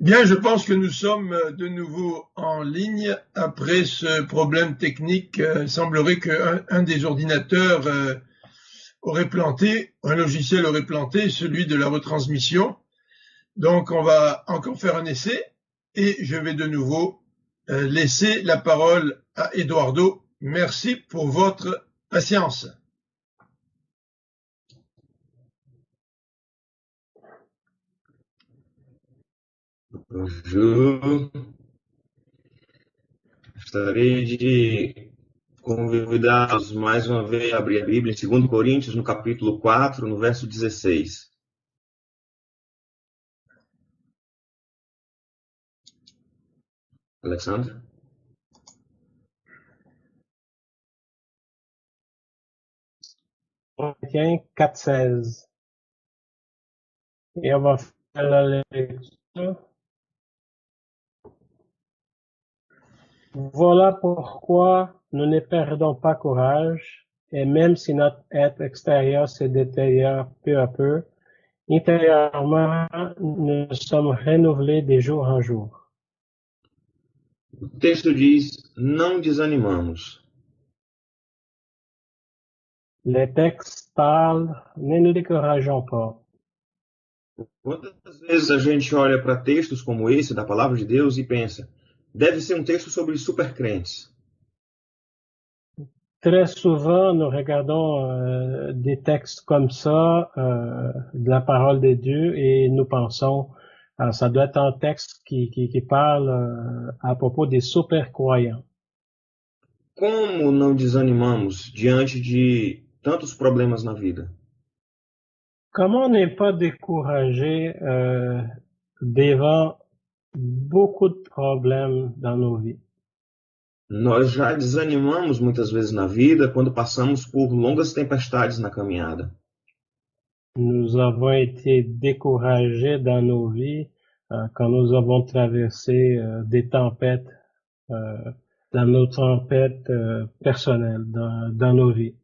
Bien, je pense que nous sommes de nouveau en ligne après ce problème technique. Il semblerait qu'un des ordinateurs aurait planté, un logiciel aurait planté, celui de la retransmission. Donc, on va encore faire un essai et je vais de nouveau laisser la parole à Eduardo. Merci pour votre patience. Bonjour. Gostaria de convidá-los mais uma vez a abrir a Bíblia em 2 Coríntios, no capítulo 4, no verso 16. Alexandre? Corinthiens 4,16. Et on va faire la lecture. Voilà pourquoi nous ne perdons pas courage, et même si notre être extérieur se détériore peu à peu, intérieurement, nous sommes renouvelés de jour en jour. O texto diz: não desanimamos. Le texte parle, ne nous décourageons pas. Quantas vezes a gente olha para textos como esse da Palavra de Deus e pensa, deve ser um texto sobre supercrentes. Très souvent, nous regardons des textes comme ça, de la parole de Dieu, et nous pensons, ça doit être un texte qui parle à propos des super croyants. Como não desanimamos diante de tantos problemas na vida? Comment ne pas décourager devant beaucoup de problèmes dans nos vies? Nós já desanimamos muitas vezes na vida quando passamos por longas tempestades na caminhada. Nous avons été découragés dans nos vies quand nous avons traversé des tempêtes, dans nos tempêtes personnelles, dans nos vies.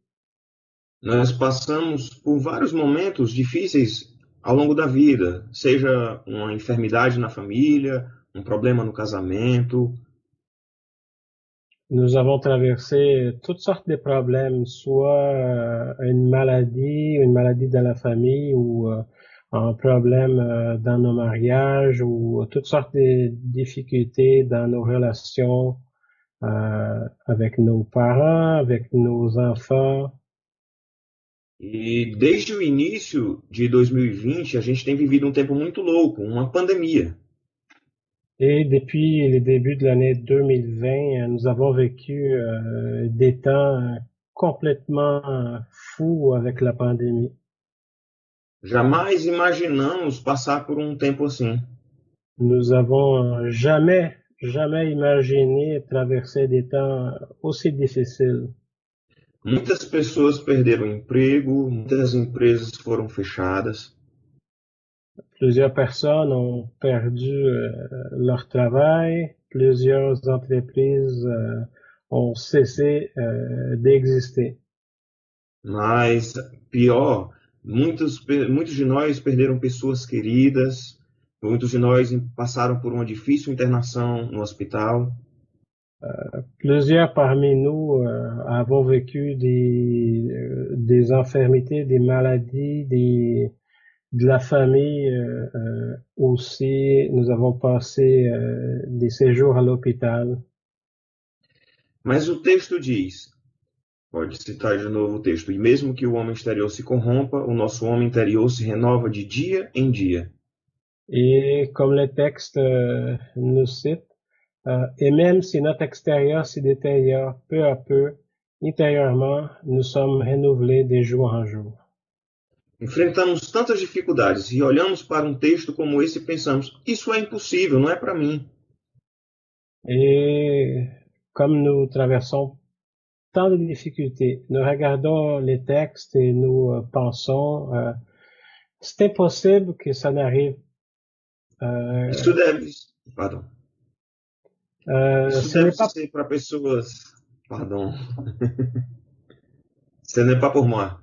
Nós passamos por vários momentos difíceis ao longo da vida, seja uma enfermidade na família, um problema no casamento. Nous avons traversé toutes sortes de problèmes, soit une maladie dans la famille, ou un problème dans nos mariages, ou toutes sortes de difficultés dans nos relations avec nos parents, avec nos enfants. E desde o início de 2020, a gente tem vivido um tempo muito louco, uma pandemia. Et depuis le début de l'année 2020, nous avons vécu des temps complètement fous avec la pandémie. Jamais imaginamos passar por um tempo assim. Nous avons jamais imaginé traverser des temps aussi difficiles. Muitas pessoas perderam emprego, muitas empresas foram fechadas. Plusieurs personnes ont perdu leur travail, plusieurs entreprises ont cessé d'exister. Mas pior, muitos de nós perderam pessoas queridas, muitos de nós passaram por uma difícil internação no hospital. Plusieurs parmi nous avons vécu des infirmités, des maladies, de la famille aussi. Nous avons passé des séjours à l'hôpital. Mas o texto diz, pode citar de novo o texto, e mesmo que o homem exterior se corrompa, o nosso homem interior se renova de dia em dia. Et comme le texte nous cite, et même si notre extérieur se détériore peu à peu, intérieurement, nous sommes renouvelés de jour en jour. Enfrentamos tantas dificuldades e olhamos para um texto como esse e pensamos, isso é impossível, não é para mim. Et comme nous traversons tant de difficultés, nous regardons les textes et nous pensons, c'est impossible que ça n'arrive. Isso deve, pardon. Isso deve ser para pessoas, pardon. Ce n'est pas pour moi.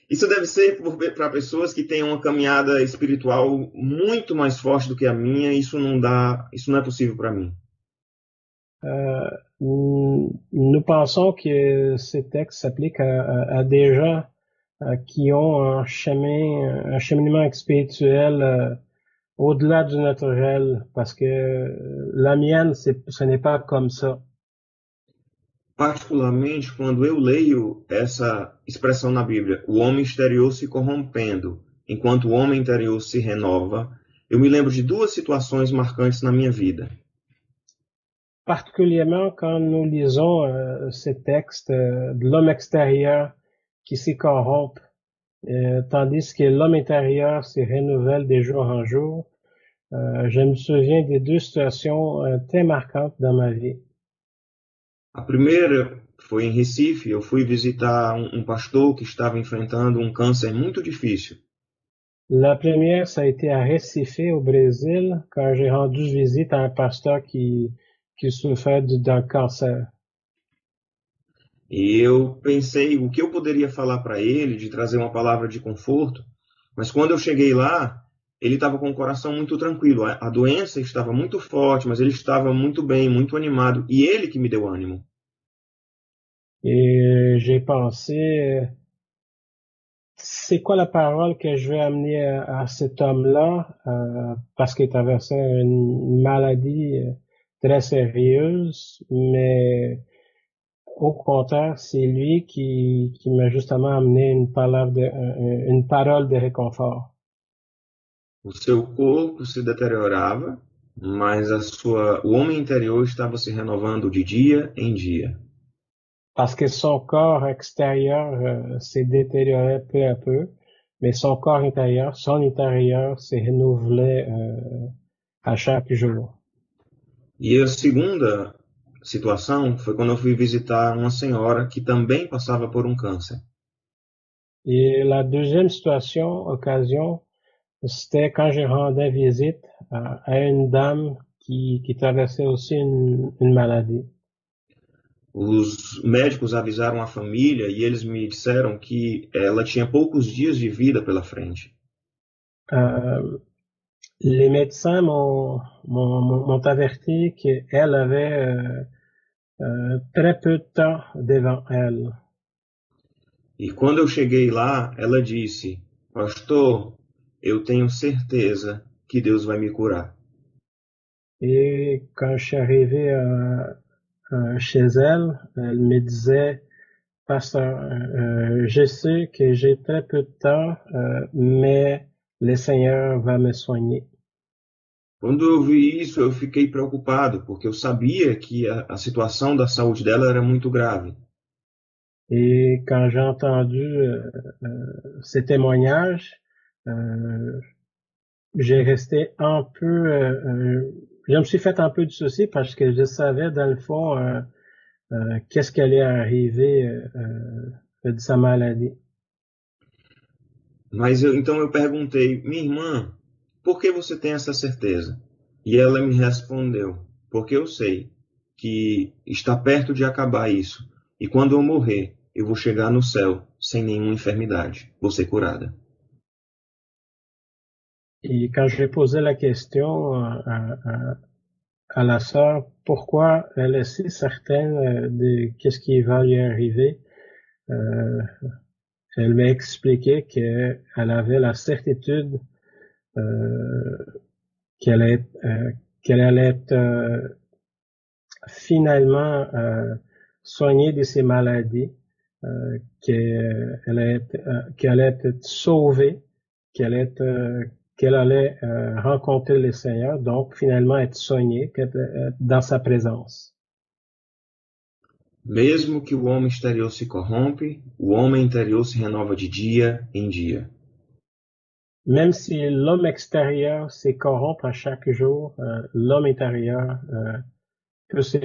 Isso deve ser para pessoas que têm uma caminhada espiritual muito mais forte do que a minha. Isso não é possível para mim. Nous pensons que ces textes s'appliquent à des gens qui ont un cheminement spirituel au-delà du naturel, parce que la mienne, ce n'est pas comme ça. Particularmente quando eu leio essa expressão na Bíblia, o homem exterior se corrompendo, enquanto o homem interior se renova, eu me lembro de duas situações marcantes na minha vida. Particulièrement quand nous lisons ces textes de l'homme extérieur qui s'y corrompt, tandis que l'homme intérieur se renouvelle de jour en jour. Je me souviens des deux situations très marquantes dans ma vie. A primeira foi em Recife. Eu fui visitar um pastor que estava enfrentando um câncer muito difícil. La première, ça a été à Recife, au Brésil, quand j'ai rendu visite à un pasteur qui souffrait d'un cancer. E eu pensei o que eu poderia falar para ele, de trazer uma palavra de conforto, mas quando eu cheguei lá, ele estava com o coração muito tranquilo. A doença estava muito forte, mas ele estava muito bem, muito animado, e ele que me deu ânimo. Et j'ai pensé, c'est quoi la parole que je vais amener à cet homme-là, parce qu'il traversait une maladie très sérieuse, mais au contraire, c'est lui qui m'a justement amené une parole de réconfort. O seu corpo se deteriorava, mas o homem interior estava se renovando de dia em dia. Parce que son corps extérieur s'est détérioré peu à peu, mais son corps intérieur, son intérieur se renouvelait à chaque jour. E a segunda situação foi quando eu fui visitar uma senhora que também passava por um câncer. Et la deuxième occasion, c'était quand je rendais visite à une dame qui traversait aussi une maladie. Os médicos avisaram a família e eles me disseram que ela tinha poucos dias de vida pela frente. Les médecins m'ont averti qu'elle avait très peu de temps devant elle. E quando eu cheguei lá, ela disse: Pastor, eu tenho certeza que Deus vai me curar. Et quand je suis arrivé chez elle, elle me disait, Pasteur, je sais que j'ai très peu de temps, mais le Seigneur va me soigner. Quando eu vi isso, eu fiquei preocupado, porque eu sabia que a situação da saúde dela era muito grave. Et quand j'ai entendu ces témoignages, j'ai resté un peu, je me suis fait un peu du souci parce que je savais dans le fond qu'est-ce qui allait arriver de sa maladie. Mas então eu perguntei: minha irmã, por que você tem essa certeza? E ela me respondeu: porque eu sei que está perto de acabar isso. E quando eu morrer, eu vou chegar no céu sem nenhuma enfermidade. Vou ser curada. Et quand j'ai posé la question à la sœur, pourquoi elle est si certaine de qu'est-ce qui va lui arriver, elle m'a expliqué qu'elle avait la certitude qu'elle allait être finalement soignée de ses maladies, qu'elle allait être sauvée, qu'elle allait rencontrer le Seigneur, donc finalement être soignée dans sa présence. Mesmo que o homem exterior se corrompe, o homem interior se renova de dia em dia. Même si l'homme extérieur se corrompt à chaque jour, l'homme intérieur peut se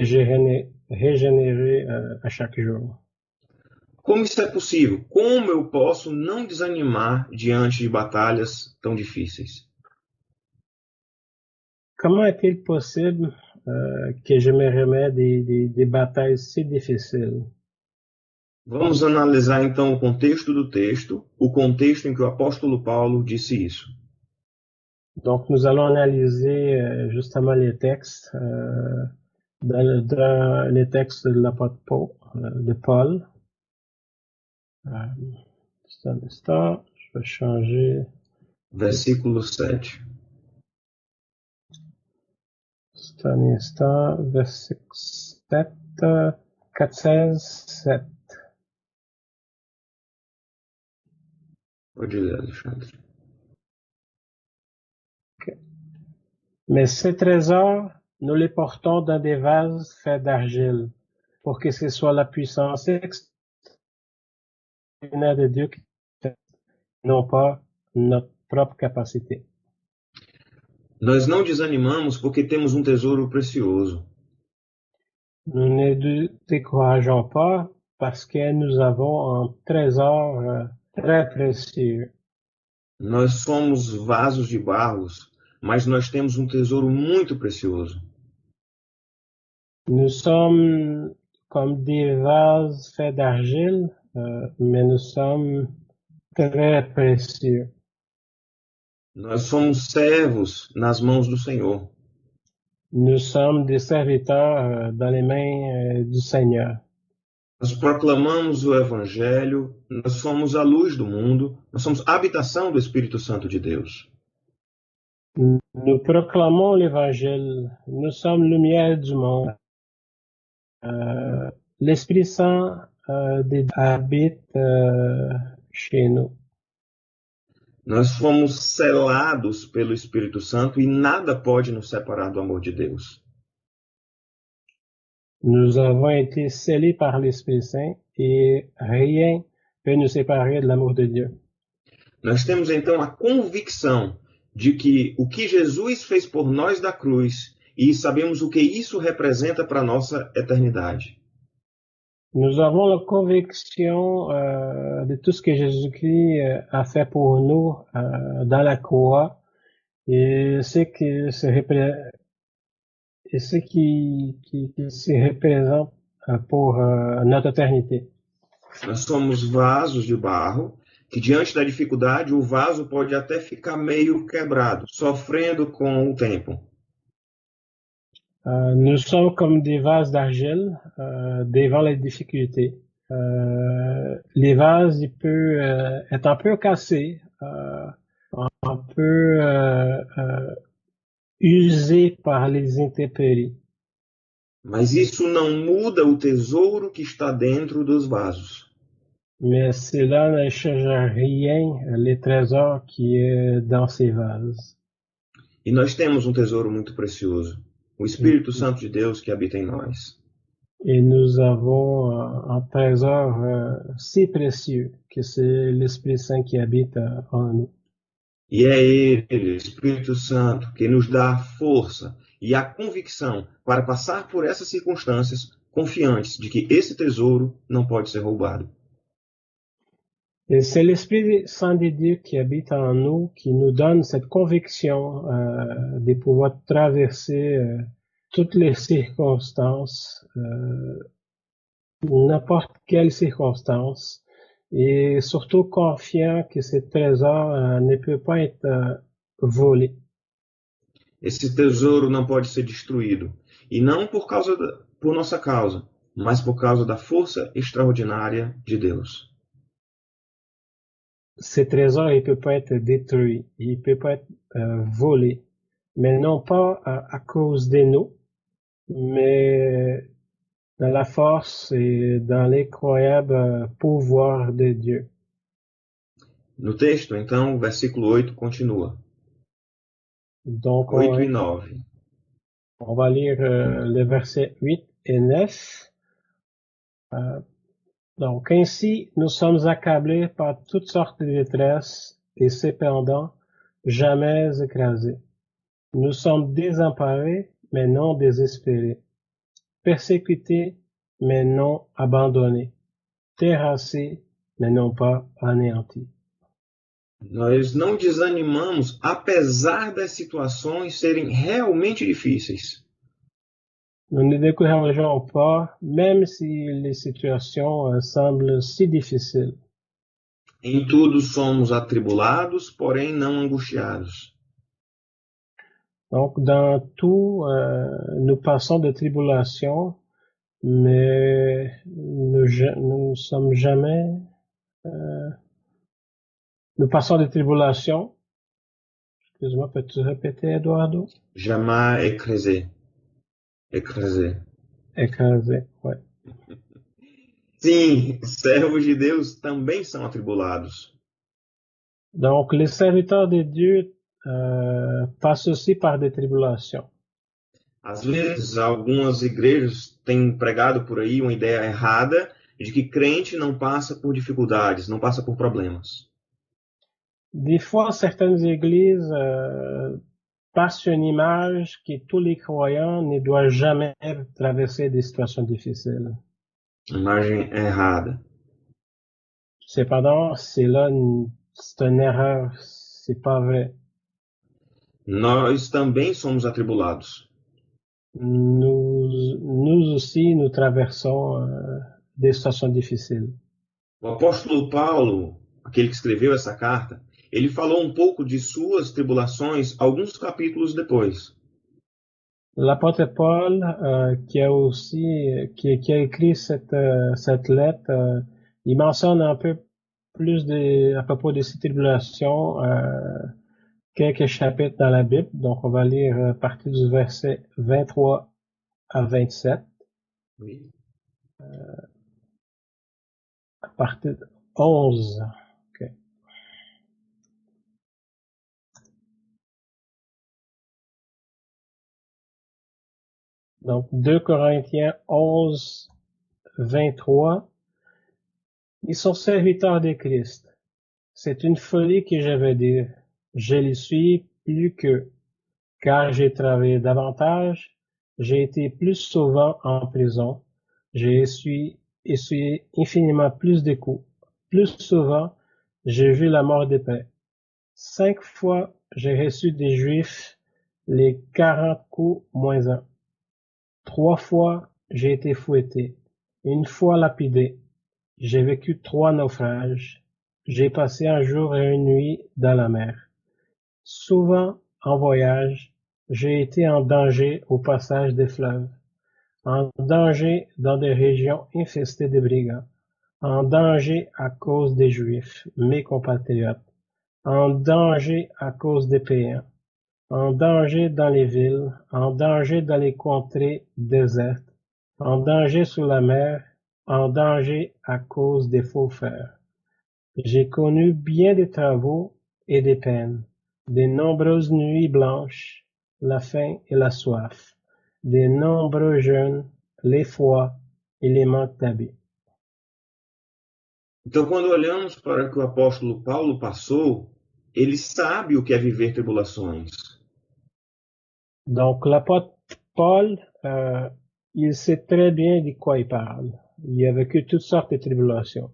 régénérer à chaque jour. Como isso é possível? Como eu posso não desanimar diante de batalhas tão difíceis? Comment est-il possible que je me remette des batailles si difficiles? Vamos analisar então o contexto do texto, o contexto em que o apóstolo Paulo disse isso. Donc, nous allons analyser justement les textes, dans les textes de l'apôtre de Paul. Juste un instant, je vais changer. Versículo 7. Juste un instant, verset 7, 4:16, 7. Pode ler, Alexandre. Okay. Mais ces trésors, nous les portons dans des vases faits d'argile, pour que ce soit la puissance extraordinaire de Dieu qui fait, non pas notre propre capacité. Nós não desanimamos porque temos um tesouro precioso. Nous ne décourageons pas parce que nous avons un trésor très précieux. Nós somos vasos de barros, mas nós temos um tesouro muito precioso. Nous sommes comme des vases faits d'argile, mais nous sommes très précieux. Nós somos servos nas mãos do Senhor. Nous sommes des serviteurs dans les mains du Seigneur. Nós proclamamos o Evangelho, nós somos a luz do mundo, nós somos a habitação do Espírito Santo de Deus. Nous proclamons l'Évangile, nous sommes lumière du monde. L'Esprit Saint habite chez nous. Nós fomos selados pelo Espírito Santo e nada pode nos separar do amor de Deus. Nous avons été scellés par l'Esprit Saint et rien peut nous séparer de l'amour de Dieu. Nós temos então a convicção de que o que Jesus fez por nós da cruz, e sabemos o que isso representa para a nossa eternidade. Nous avons la conviction de tout ce que Jésus-Christ a fait pour nous dans la croix et ce qui se représente pour notre éternité. Nós somos vasos de barro, que diante da dificuldade o vaso pode até ficar meio quebrado, sofrendo com o tempo. Nous sommes comme des vases d'argile devant les difficultés. Les vases, ils peuvent être un peu cassés, un peu usés par les intempéries. Mas isso não muda o tesouro que está dentro dos vasos. Mais cela ne change rien, les trésors qui est dans ces vases. E nós temos um tesouro muito precioso, o Espírito Santo de Deus que habita em nós. Et nous avons un trésor si précieux que c'est l'Esprit Saint qui habite en nous. E é Ele, o Espírito Santo, que nos dá a força e a convicção para passar por essas circunstâncias, confiantes de que esse tesouro não pode ser roubado. Et c'est l'Esprit Saint de Dieu qui habite en nous, qui nous donne cette conviction de pouvoir traverser toutes les circonstances, n'importe quelle circonstance, et surtout confiant que ce trésor ne peut pas être volé. Esse tesouro não pode ser destruído, e não por nossa causa, mas por causa da força extraordinária de Deus. Ce trésor, il peut pas être détruit, il peut pas être volé, mais non pas à cause de nous, mais dans la force et dans l'incroyable pouvoir de Dieu. No texto, então, o versículo 8 continua. Donc, 8 e 9. On va lire les versets 8 et 9. Donc, ainsi, nous sommes accablés par toutes sortes de détresses et cependant jamais écrasés. Nous sommes désemparés, mais non désespérés. Persécutés, mais non abandonnés. Terrassés, mais non pas anéantis. Nós não desanimamos, apesar das situações serem realmente difíceis. Nous ne décourageons pas, même si les situations semblent si difficiles. Em tudo somos atribulados, porém não angustiados. Donc, dans tout, nous passons de tribulations, mais nous sommes jamais, nous passons de tribulations. Excuse-moi, peux-tu répéter, Eduardo? Jamais écrasé. Écrasé. Écrasé, ouais. Sim, servos de Deus também são atribulados. Donc, les serviteurs de Dieu passent aussi par des tribulations. Às vezes, algumas igrejas têm pregado por aí uma ideia errada de que crente não passa por dificuldades, não passa por problemas. Des fois, certaines églises passent une image que tous les croyants ne doivent jamais traverser des situations difficiles. Imagem errada. Cependant, c'est une erreur, c'est pas vrai. Nós também somos atribulados. Nous aussi, nous traversons des situations difficiles. O apóstolo Paulo, aquele que escreveu essa carta, ele falou um pouco de suas tribulações alguns capítulos depois. L'apôtre Paul, qui a écrit cette lettre, il mentionne un peu plus à propos de ces tribulations, quelques chapitres dans la Bible. Donc, on va lire à partir du verset 23 à 27. Oui. À partir de 11. Okay. Donc, 2 Corinthiens 11, 23. Ils sont serviteurs de Christ. C'est une folie que je veux dire. Je les suis plus qu'eux, car j'ai travaillé davantage, j'ai été plus souvent en prison, j'ai essuyé infiniment plus de coups. Plus souvent, j'ai vu la mort d'épée. 5 fois, j'ai reçu des Juifs les 40 coups moins 1. 3 fois, j'ai été fouetté. 1 fois lapidé. J'ai vécu 3 naufrages. J'ai passé un jour et une nuit dans la mer. Souvent, en voyage, j'ai été en danger au passage des fleuves, en danger dans des régions infestées de brigands, en danger à cause des Juifs, mes compatriotes, en danger à cause des païens, en danger dans les villes, en danger dans les contrées désertes, en danger sous la mer, en danger à cause des faux frères. J'ai connu bien des travaux et des peines, de nombreuses nuits blanches, la faim et la soif, de nombreux jeûnes, l'effroi e les manques d'habits. Então, quando olhamos para o que o apóstolo Paulo passou, ele sabe o que é viver tribulações. Donc, l'apôtre Paul, il sait très bien de quoi il parle. Il a vécu toutes sortes de tribulations.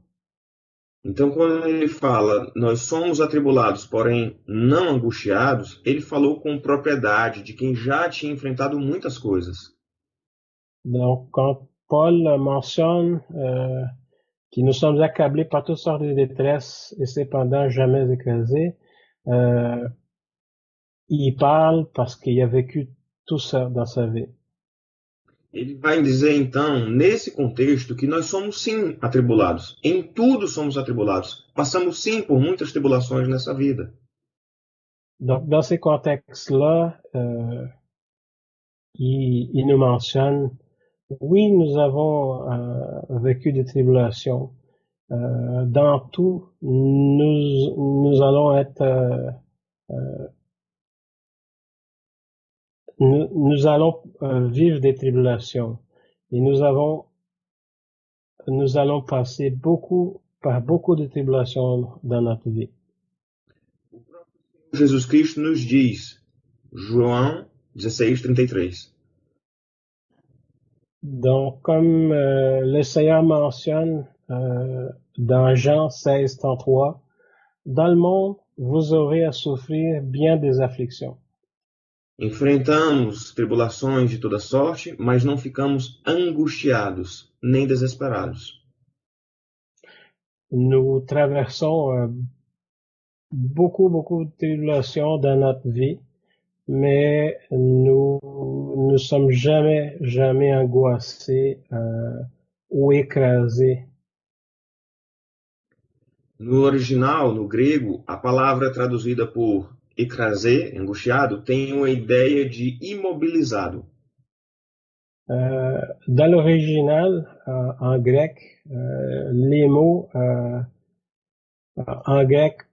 Então, quando ele fala, nós somos atribulados, porém não angustiados, ele falou com propriedade de quem já tinha enfrentado muitas coisas. Donc, quand Paul mentionne que nous sommes accablés par toutes sortes de détresses et cependant jamais écrasés, il parle parce qu'il a vécu tout ça dans sa vie. Ele vai dizer, então, nesse contexto, que nós somos sim atribulados. Em tudo somos atribulados. Passamos sim por muitas tribulações nessa vida. Donc, dans ces contextes-là, il nous mentionne, oui, nous avons vécu des tribulations. Dans tout, nous allons être... Nous allons vivre des tribulations et nous allons passer par beaucoup de tribulations dans notre vie. Jesus Cristo nos diz, João 16:33. Donc, comme le Seigneur mentionne dans Jean 16:33, dans le monde, vous aurez à souffrir bien des afflictions. Enfrentamos tribulações de toda sorte, mas não ficamos angustiados nem desesperados. Nous traversons beaucoup de tribulations dans notre vie, mais nous ne sommes jamais angoissés ou écrasés. No original, no grego, a palavra traduzida por écrasé, angustiado, tem uma ideia de imobilizado. Dans l'original, en grec, les mots en grec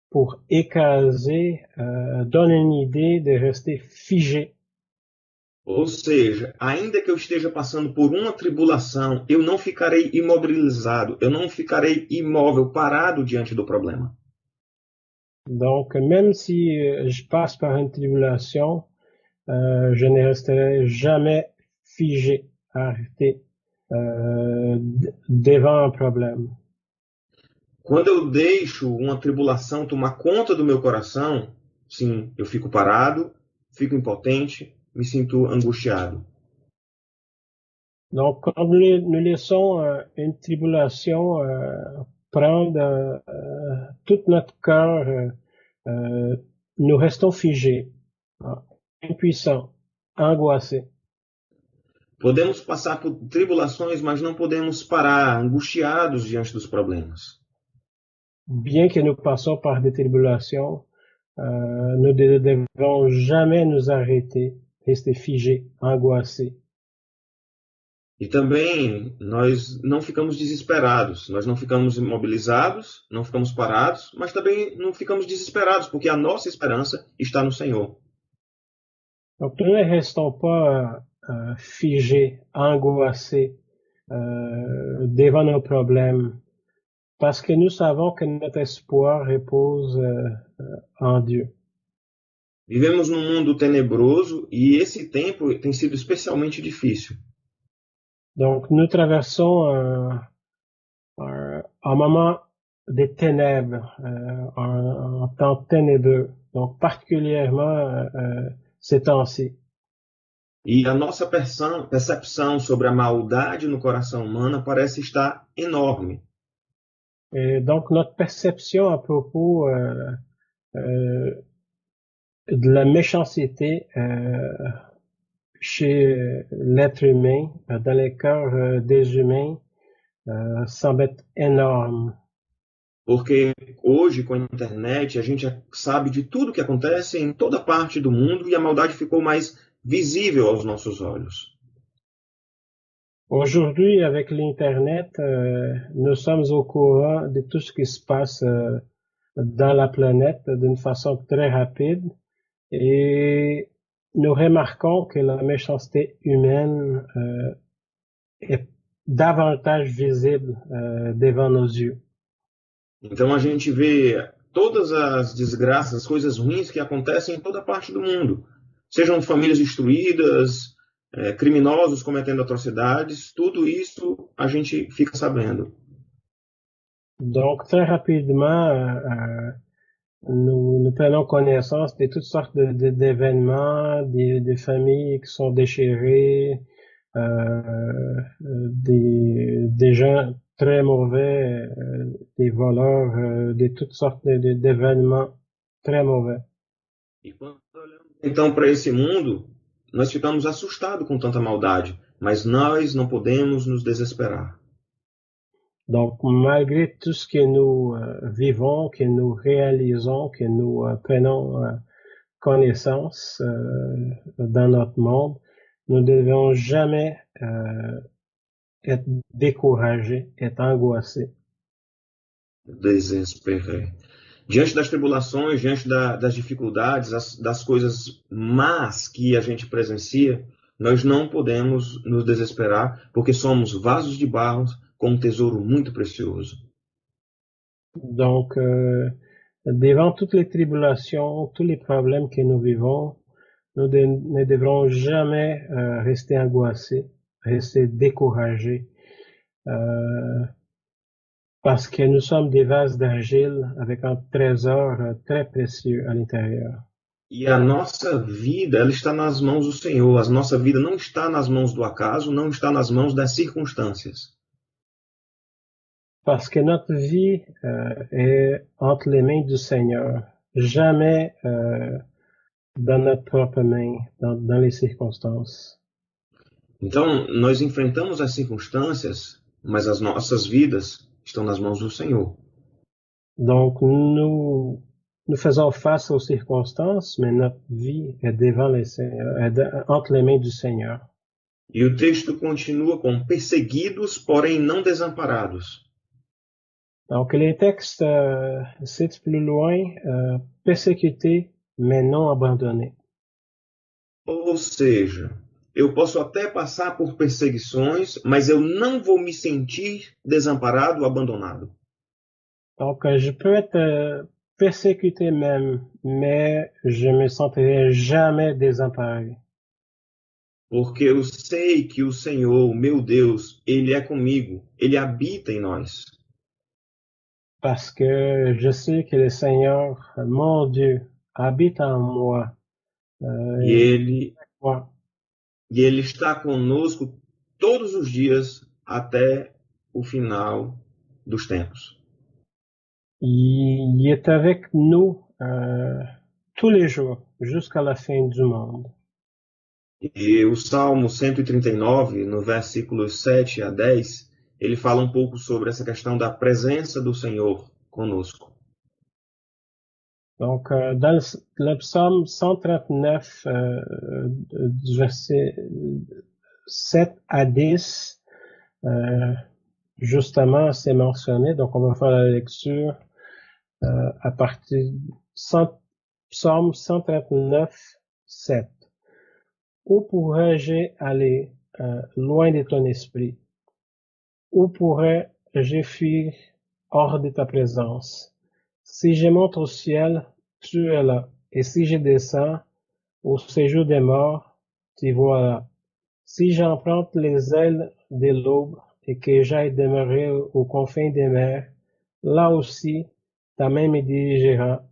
pour écraser donnent une idée de rester figé. Ou seja, ainda que eu esteja passando por uma tribulação, eu não ficarei imobilizado, eu não ficarei imóvel, parado diante do problema. Donc, même si je passe par une tribulation, je ne resterai jamais figé, arrêté devant un problème. Quando eu deixo uma tribulação tomar conta do meu coração, sim, eu fico parado, fico impotente, me sinto angustiado. Donc, quand nous laissons une tribulation prendre tout notre cœur, nous restons figés, impuissants, angoissés. Podemos passar por tribulações, mas não podemos parar, angustiados diante dos problemas. Bien que nous passons par des tribulations, nous ne devons jamais nous arrêter, rester figés, angoissés. E também nós não ficamos desesperados, nós não ficamos imobilizados, não ficamos parados, mas também não ficamos desesperados, porque a nossa esperança está no Senhor. Donc nous ne restons pas figés, angoissés devant nos problèmes, parce que nous savons que notre espoir repose en Dieu. Vivemos num mundo tenebroso e esse tempo tem sido especialmente difícil. Donc nous traversons un moment des ténèbres, un temps ténébreux, donc particulièrement ces temps-ci. E a nossa percepção sobre a maldade no coração humano parece estar enorme. Et donc notre perception à propos de la méchanceté chez l'être humain, dans les cœurs des humains, semble être énorme. Porque hoje, com a internet, a gente sabe de tudo que acontece em toda parte do mundo e a maldade ficou mais visível aos nossos olhos. Aujourd'hui, avec l'Internet, nous sommes au courant de tout ce qui se passe dans la planète d'une façon très rapide et nous remarquons que la méchanceté humaine est davantage visible devant nos yeux. Então a gente vê todas as desgraças, as coisas ruins que acontecem em toda parte do mundo. Sejam famílias destruídas, criminosos cometendo atrocidades, tudo isso a gente fica sabendo. Donc très rapidement, nous prenons connaissance de toutes sortes d'événements, des familles qui sont déchirées, des gens très mauvais, des voleurs, de toutes sortes d'événements très mauvais. E quando olhamos então para esse mundo, nós ficamos assustados com tanta maldade, mas nós não podemos nos desesperar. Donc, malgré tout ce que nous vivons, que nous réalisons, que nous prenons connaissance dans notre monde, nous ne devons jamais être découragés, être angoissés. Desesperé. Diante das tribulações, diante das dificuldades, das coisas más que a gente presencia, nós não podemos nos desesperar, porque somos vasos de barro com um tesouro muito precioso. Donc, devant toutes les tribulations, tous les problèmes que nous vivons, nous ne devrons jamais rester angoissés, rester découragés, parce que nous sommes des vases d'argile avec un trésor très précieux à l'intérieur. E a nossa vida, ela está nas mãos do Senhor. A nossa vida não está nas mãos do acaso, não está nas mãos das circunstâncias. Parce que notre vie est entre les mains du Seigneur, jamais dans notre propre main, dans les circonstances. Então, nós enfrentamos as circunstâncias, mas as nossas vidas estão nas mãos do Senhor. Donc, nous faisons face aux circonstances, mais notre vie est devant entre les mains du Seigneur. E o texto continua com perseguidos, porém não desamparados. Donc, les textes citent plus loin persécutés, mais non abandonnés. Ou seja, eu posso até passar por perseguições, mas eu não vou me sentir desamparado ou abandonado. Donc, je peux être persécuté même, mais je me sentirai jamais désemparé. Porque eu sei que o Senhor, meu Deus, Ele é comigo, Ele habita em nós. Parce que je sais que le Seigneur, mon Dieu, habite en moi. E Ele está conosco todos os dias até o final dos tempos. Il est avec nous tous les jours, jusqu'à la fin du monde. E o Salmo 139, no versículos 7 a 10, ele fala um pouco sobre essa questão da presença do Senhor conosco. Donc, dans le psaume 139, du verset 7 à 10, justement, c'est mentionné. Donc, on va faire la lecture à partir de psaume 139, 7. Où pourrais-je aller loin de ton esprit? Où pourrais-je fuir hors de ta présence? Si je monte au ciel, tu es là. Et si je descends au séjour des morts, tu vois là. Si j'emprunte les ailes de l'aube et que j'aille demeurer aux confins des mers, là aussi, ta main me dirigera,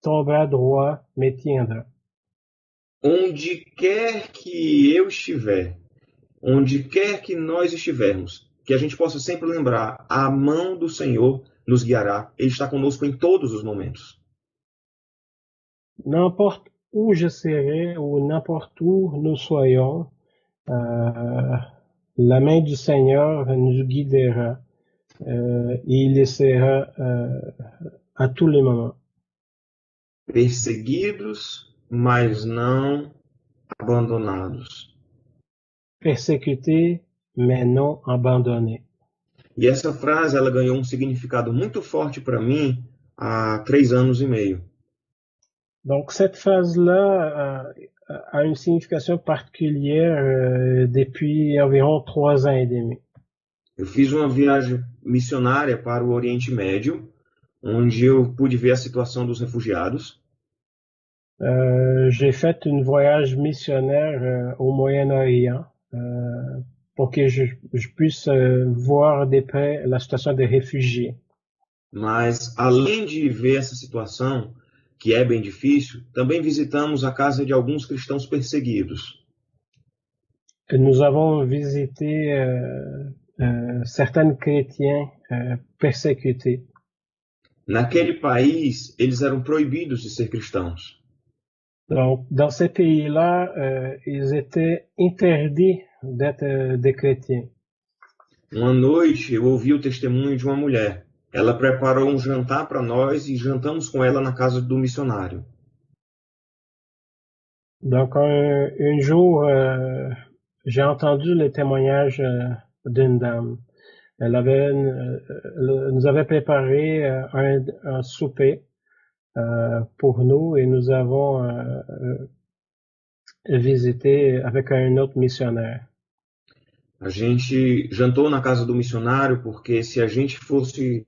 ton bras droit me tiendra. Onde quer que eu estiver, onde quer que nós estivermos, que a gente possa sempre lembrar, a mão do Senhor nos guiará. Ele está conosco em todos os momentos. N'importe où je serai ou n'importe où nous soyons, la main du Seigneur nous guidera et il sera à tous les moments. Perseguidos, mas não abandonados. Persécutés, mais non abandonnés. E essa frase ela ganhou um significado muito forte para mim há 3 anos e meio. Donc cette phrase-là a une signification particulière depuis environ 3 ans et demi. Eu fiz uma viagem missionária para o Oriente Médio, onde eu pude ver a situação dos refugiados. J'ai fait un voyage missionnaire au Moyen-Orient pour que je puisse voir de près la situation des réfugiés. Mas, além de ver essa situação, que é bem difícil, também visitamos a casa de alguns cristãos perseguidos. Nous avons visité certains chrétiens persécutés. Naquele país, eles eram proibidos de ser cristãos. Donc, dans ces pays-là, ils étaient interdits d'être des chrétiens. Uma noite, eu ouvi o testemunho de uma mulher. Ela preparou um jantar para nós e jantamos com ela na casa do missionário. Donc, un jour, j'ai entendu le témoignage d'une dame. Elle nous avait préparé un souper pour nous et nous avons visité avec un autre missionnaire. A gente jantou na casa do missionário porque se a gente fosse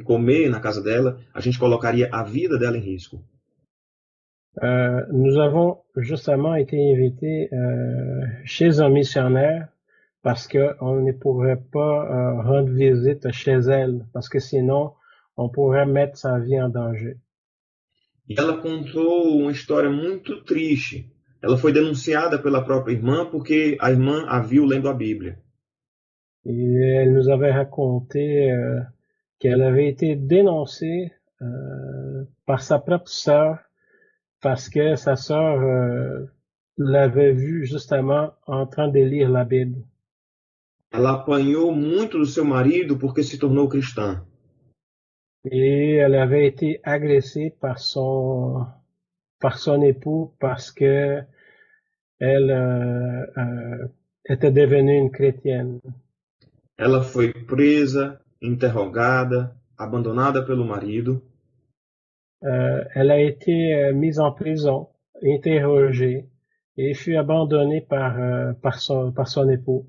comer na casa dela, a gente colocaria a vida dela em risco. Nous avons justement été invités chez un missionnaire parce qu'on ne pourrait pas rendre visite chez elle, parce que sinon, on pourrait mettre sa vie en danger. E ela contou uma história muito triste. Ela foi denunciada pela própria irmã porque a irmã a viu lendo a Bíblia. Et elle nous avait raconté qu'elle avait été dénoncée par sa propre sœur parce que sa sœur l'avait vue justement en train de lire la Bible. Ela apanhou muito do seu marido porque se tornou cristã. Et elle avait été agressée par son époux parce que elle était devenue une chrétienne. Ela foi presa, interrogada, abandonada pelo marido. Elle a été mise en prison, interrogée et fut abandonnée par son époux.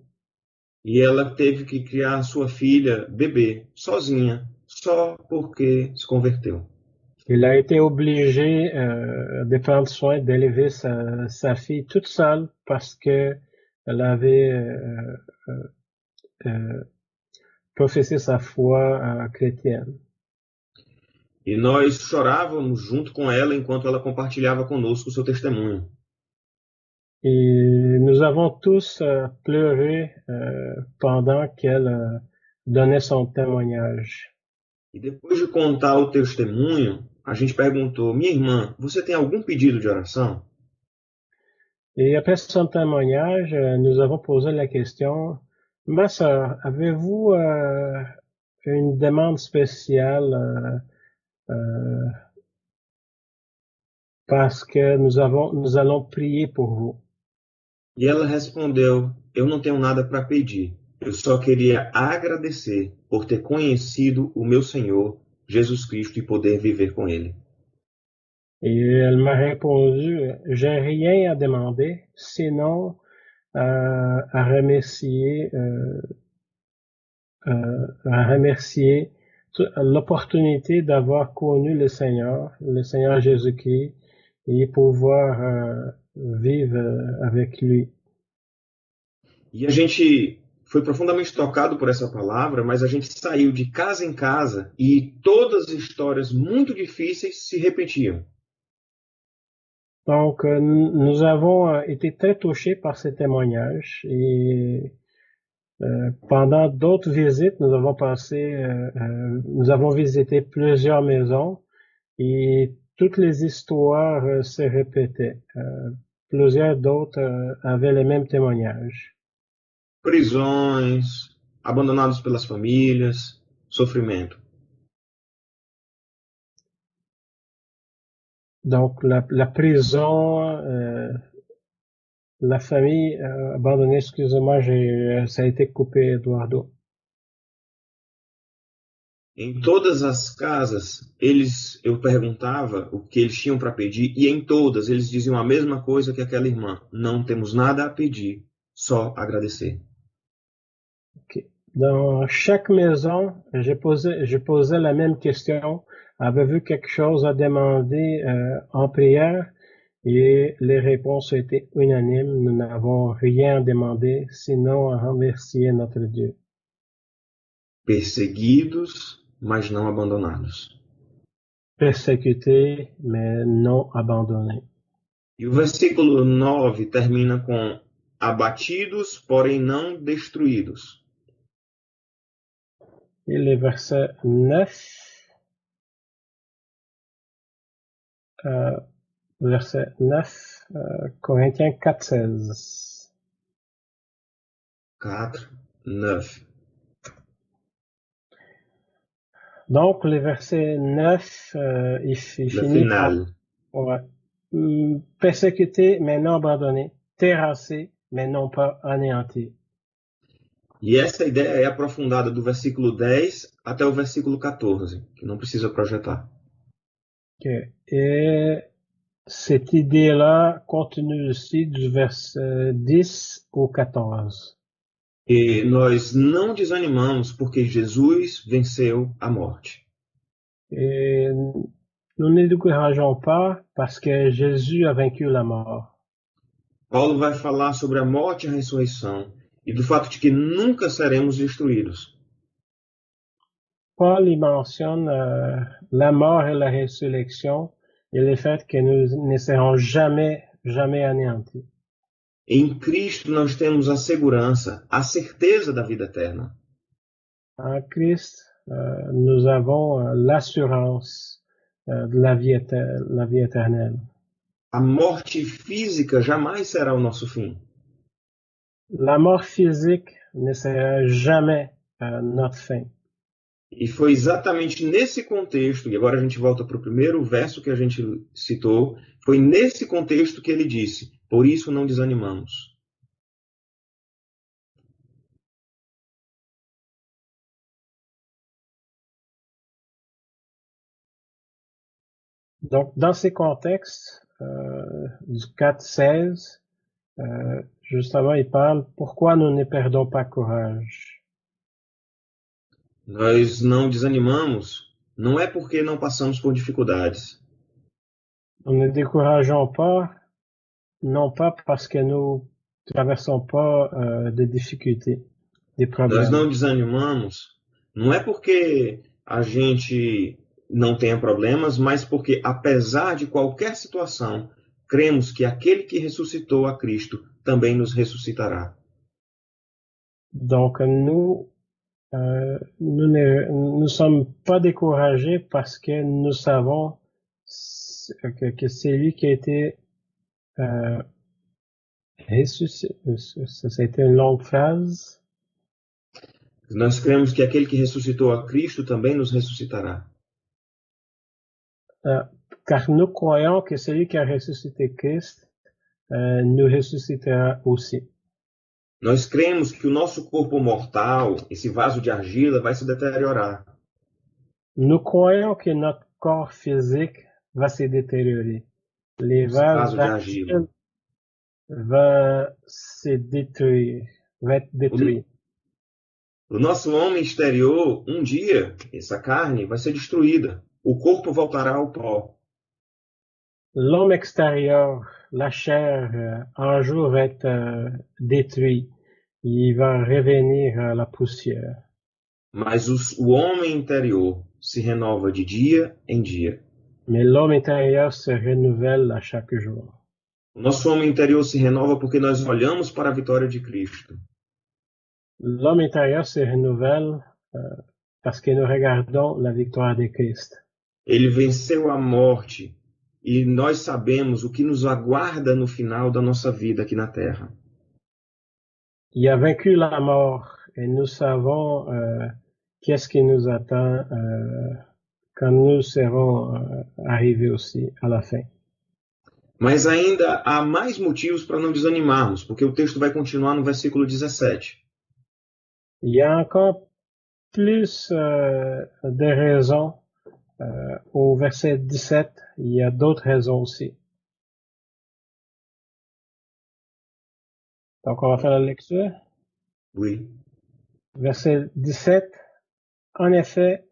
E ela teve que criar sua filha bebê, sozinha, só porque se converteu. Il a été obligé de prendre soin d'élever sa fille toute seule parce que elle avait professé sa foi chrétienne. E nós chorávamos junto com ela enquanto ela compartilhava conosco o seu testemunho. Et nous avons tous pleuré pendant qu'elle donnait son témoignage. E depois de contar o testemunho, a gente perguntou: minha irmã, você tem algum pedido de oração? Et après son témoignage, nous avons posé la question, ma sœur, avez-vous une demande spéciale parce que nous allons prier pour vous? E ela respondeu: eu não tenho nada para pedir. Eu só queria agradecer por ter conhecido o meu Senhor, Jesus Cristo, e poder viver com Ele. Et elle m'a répondu, j'ai rien à demander, sinon à remercier l'opportunité d'avoir connu le Seigneur Jésus-Christ, et pouvoir vivre avec lui. E a gente foi profundamente tocado por essa palavra, mas a gente saiu de casa em casa e todas as histórias muito difíceis se repetiam. Donc, nous avons été très touchés par ces témoignages et pendant d'autres visites, nous avons visité plusieurs maisons et toutes les histoires se répétaient. Plusieurs d'autres avaient les mêmes témoignages. Prisões, abandonados pelas famílias, sofrimento. Donc, la prison, la famille abandonnée, excusez-moi, ça a été coupé, Eduardo. Em todas as casas, eu perguntava o que eles tinham para pedir, e em todas eles diziam a mesma coisa que aquela irmã: não temos nada a pedir, só agradecer. Okay. Dans chaque maison, j'ai posé la même question. Avez-vous quelque chose à demander en prière? Et les réponses ont été unanimes. Nous n'avons rien demandé, sinon à remercier notre Dieu. Perseguidos, mas não abandonados. Persécutés, mais non abandonnés. E o versículo 9 termina com abatidos, porém não destruídos. Et le verset 9, Corinthiens 4:16. 4:9. Donc, le verset 9, il finit par... Ouais. Persécutés, mais non abandonnés. Terrassés, mais non pas anéantis. E essa ideia é aprofundada do versículo 10 até o versículo 14, que não precisa projetar. Okay. Et cette idée-là continue aussi du verset 10 au 14. E nós não desanimamos porque Jesus venceu a morte. Et nous ne décourageons pas parce que Jésus a vaincu la mort. Paulo vai falar sobre a morte e a ressurreição e do fato de que nunca seremos destruídos. Paul y mentionne la mort et la résurrection e le fait que nous ne serons jamais anéantis. Em Cristo nós temos a segurança, a certeza da vida eterna. En Christ, nous avons l'assurance de la vie éternelle. A morte física jamais será o nosso fim. La mort physique ne sera jamais notre fin. E foi exatamente nesse contexto, e agora a gente volta para o primeiro verso que a gente citou, foi nesse contexto que ele disse, por isso não desanimamos. Donc, dans ces contextes, du 4:16, justement, il parle pourquoi nous ne perdons pas courage. Nós não desanimamos, não é porque não passamos por dificuldades. Nous ne décourageons pas, non pas parce que nous traversons pas de difficultés, des Nós problèmes. não desanimamos, não é porque a gente não tenha problemas, mas porque, apesar de qualquer situação, cremos que aquele que ressuscitou a Cristo também nos ressuscitará. Donc, nous ne sommes pas découragés parce que nous savons que c'est lui qui a été ressuscité. Ça a été une longue phrase. Nós cremos que aquele que ressuscitou a Cristo também nos ressuscitará. Car nous croyons que celui qui a ressuscité Christ nous ressuscitera aussi. Nós cremos que o nosso corpo mortal, esse vaso de argila, vai se deteriorar. Nous croyons que notre corps physique va se détériorer. Les vases d'argile vont se détruire, vont être détruits. O nosso homem exterior, um dia, essa carne vai ser destruída. O corpo voltará ao pó. L'homme extérieur, la chair, un jour va être détruit. Il va revenir à la poussière. Mas o homem interior se renova de dia em dia. Mais l'homme intérieur se renouvelle à chaque jour. O nosso homem interior se renova porque nós olhamos para a vitória de Cristo. L'homme intérieur se renouvelle parce que nous regardons la victoire de Christ. Ele venceu a morte e nós sabemos o que nos aguarda no final da nossa vida aqui na Terra. Il a vaincu la mort et nous savons qu'est-ce qui nous attend quand nous serons arrivés aussi à la fin. Mas ainda há mais motivos para não desanimarmos, porque o texto vai continuar no versículo 17. Il y a encore plus de raisons. Au verset 17, il y a d'autres raisons aussi. Donc, on va faire la lecture. Oui. Verset 17. En effet,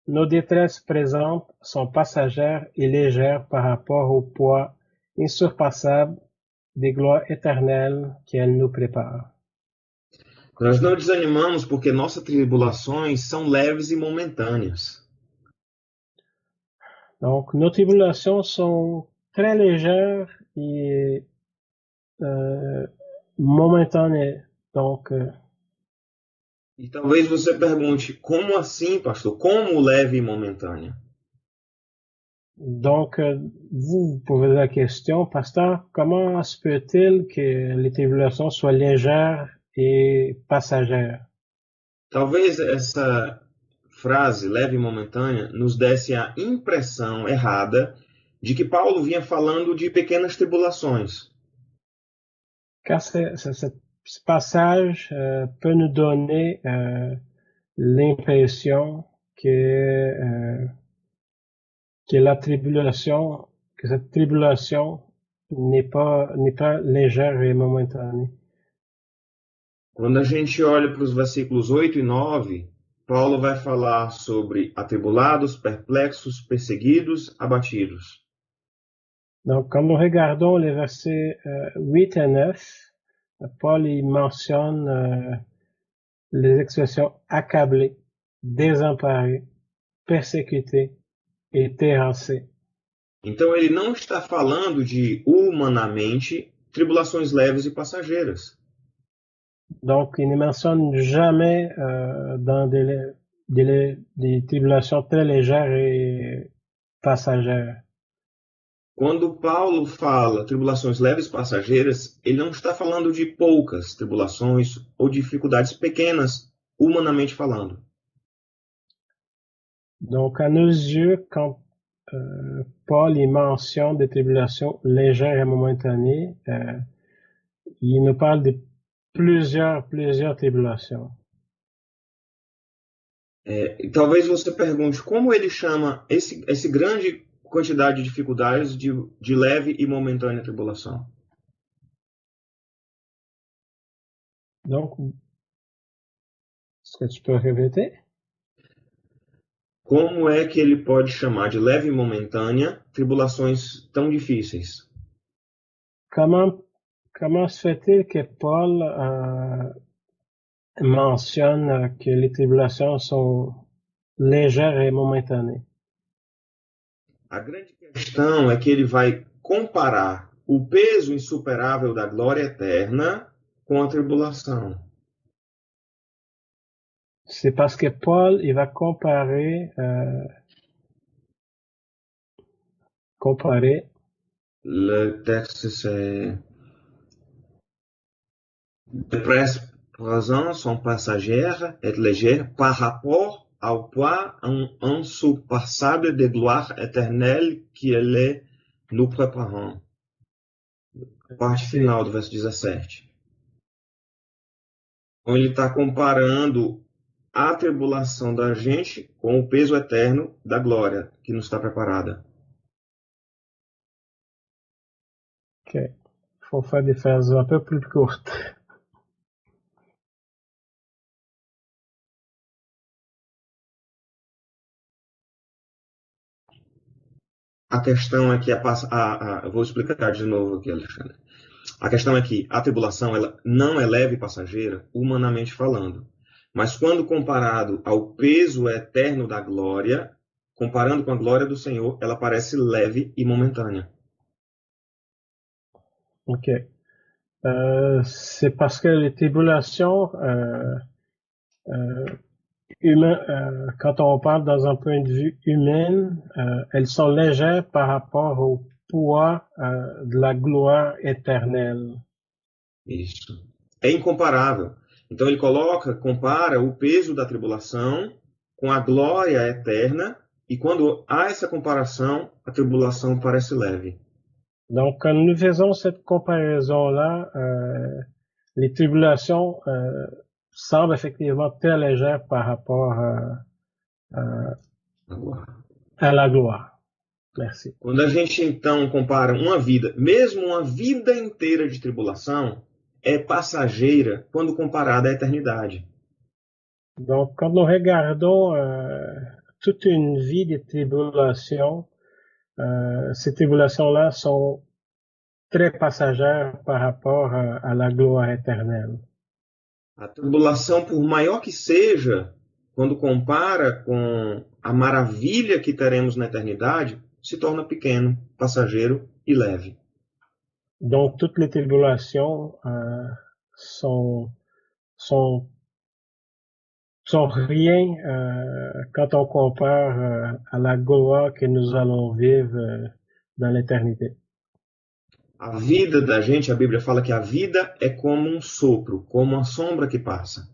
nos détresses présentes sont passagères et légères par rapport au poids insurpassable des gloires éternelles qu'elle nous prépare. Nós não desanimamos porque nossas tribulações são leves e momentâneas. Donc, nos tribulations sont très légères et momentanées. Donc, E talvez você pergunte, como assim, pastor? Como leve e momentânea? Donc, vous posez la question, pasteur, comment se peut-il que les tribulations soient légères et passagères? Talvez essa frase, leve e momentânea, nos desse a impressão errada de que Paulo vinha falando de pequenas tribulações. Car ce passage peut nous donner l'impression que cette tribulation n'est pas légère et momentanée. Quando a gente olha para os versículos 8 e 9, Paulo vai falar sobre atribulados, perplexos, perseguidos, abatidos. Donc, quand nous regardons les versets 8 et 9, Paul il mentionne les expressions accablés, désemparés, persécutés et terrassés. Então ele não está falando de humanamente tribulações leves e passageiras. Donc, il ne mentionne jamais dans des tribulations très légères et passagères. Quando Paulo fala tribulações leves e passageiras, ele não está falando de poucas tribulações ou dificuldades pequenas, humanamente falando. Donc, à nos yeux, quand Paul il mentionne des tribulations légères et momentanées, il nous parle de plusieurs tribulations. Talvez você pergunte como ele chama esse grande quantidade de dificuldades de leve e momentânea tribulação. Donc, est-ce que tu peux répéter? Como é que ele pode chamar de leve e momentânea tribulações tão difíceis? Comment se fait-il que Paul mentionne que les tribulations sont légères et momentanées? A grande questão é que ele vai comparar o peso insuperável da glória eterna com a tribulação. C'est parce que Paul, il va comparer Le texte c'est les présents sont passagères et légères par rapport au poids insurpassable de gloire éternelle que ele nous préparant. Parte final do verso 17. Então ele está comparando a tribulação da gente com o peso eterno da glória que nos está preparada. Ok. Faut faire des phrases un peu plus courtes. A questão é que eu vou explicar de novo aqui, Alexandre. A questão é que a tribulação ela não é leve e passageira, humanamente falando. Mas quando comparado ao peso eterno da glória, comparando com a glória do Senhor, ela parece leve e momentânea. Ok. C'est parce que les tribulations, quand on parle dans un point de vue humain, elles sont légères par rapport au poids de la gloire éternelle. Isso. É incomparável. Então ele compara o peso da tribulação com a glória eterna, e quando há essa comparação, a tribulação parece leve. Donc, quand nous faisons cette comparaison-là, les tribulations semblent effectivement très légères par rapport à la gloire. Merci. Quando a gente, então, compara uma vida, mesmo uma vida inteira de tribulação, é passageira quando comparada à eternidade. Donc, quand nous regardons toute une vie de tribulations, ces tribulations-là sont très passagères par rapport à la gloire éternelle. A tribulação, por maior que seja, quando compara com a maravilha que teremos na eternidade, se torna pequeno, passageiro e leve. Donc, toutes les tribulations sont rien quand on compare à la gloire que nous allons vivre dans l'éternité. A vida da gente, a Bíblia fala que a vida é como um sopro, como uma sombra que passa.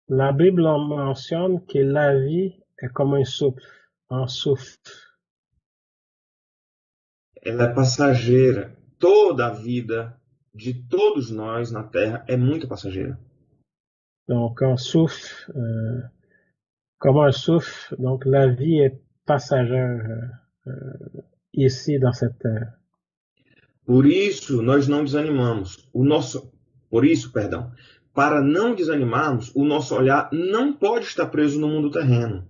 La Bible mentionne que la vie est comme un souffle. Ela é passageira. Toda a vida de todos nós na Terra é muito passageira. Donc, un souffle, comme un souffle, donc la vie est passagère ici dans cette terre. Por isso, nós não desanimamos. Para não desanimarmos, o nosso olhar não pode estar preso no mundo terreno.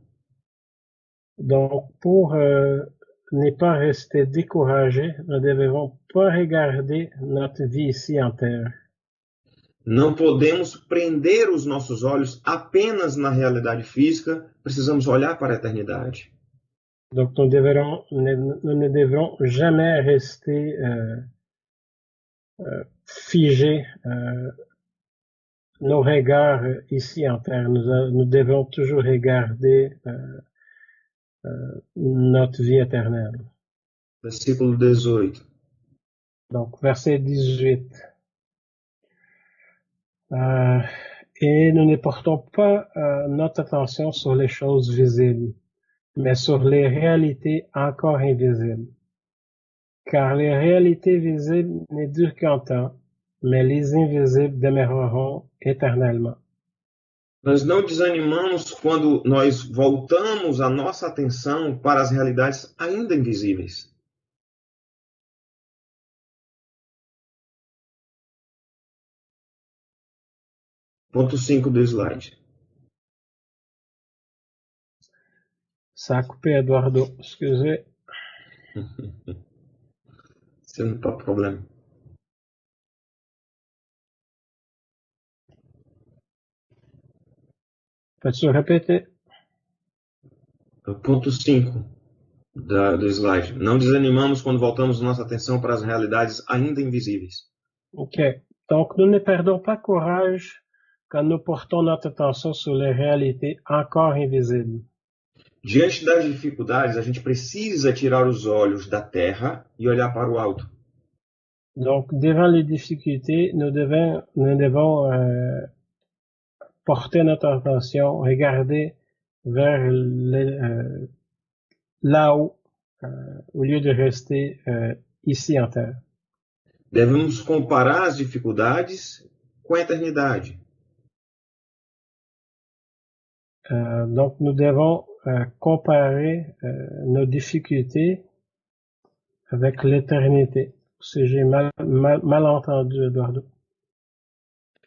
Donc, pour ne pas rester découragé, nous ne devons pas regarder notre vie ici en terre. Não podemos prender os nossos olhos apenas na realidade física, precisamos olhar para a eternidade. Donc nous ne devrons jamais rester figés nos regards ici en terre. Nous devons toujours regarder notre vie éternelle. Versículo 18. Donc verset 18. Et nous ne portons pas notre attention sur les choses visibles, mais sur les réalités encore invisibles. Car les réalités visibles ne durent qu'un temps, mais les invisibles demeuraront éternellement. Nós não desanimamos quando nós voltamos a nossa atenção para as realidades ainda invisíveis. Ponto 5 do slide. Ça a coupé, Eduardo. Excusez. Ce n'est pas problème. Peux-tu répéter? Ponto 5 do slide. Não desanimamos quando voltamos nossa atenção para as realidades ainda invisíveis. OK. Donc, nous ne perdons pas courage quand nous portons notre attention sur les réalités encore invisibles. Diante das dificuldades, a gente precisa tirar os olhos da terra e olhar para o alto. Donc, devant les difficultés, nous devons porter notre attention, regarder vers là-haut, au lieu de rester ici en terre. Devemos comparar as dificuldades com a eternidade. Donc, nous devons comparer nos difficultés avec l'éternité. Si j'ai mal entendu, Eduardo.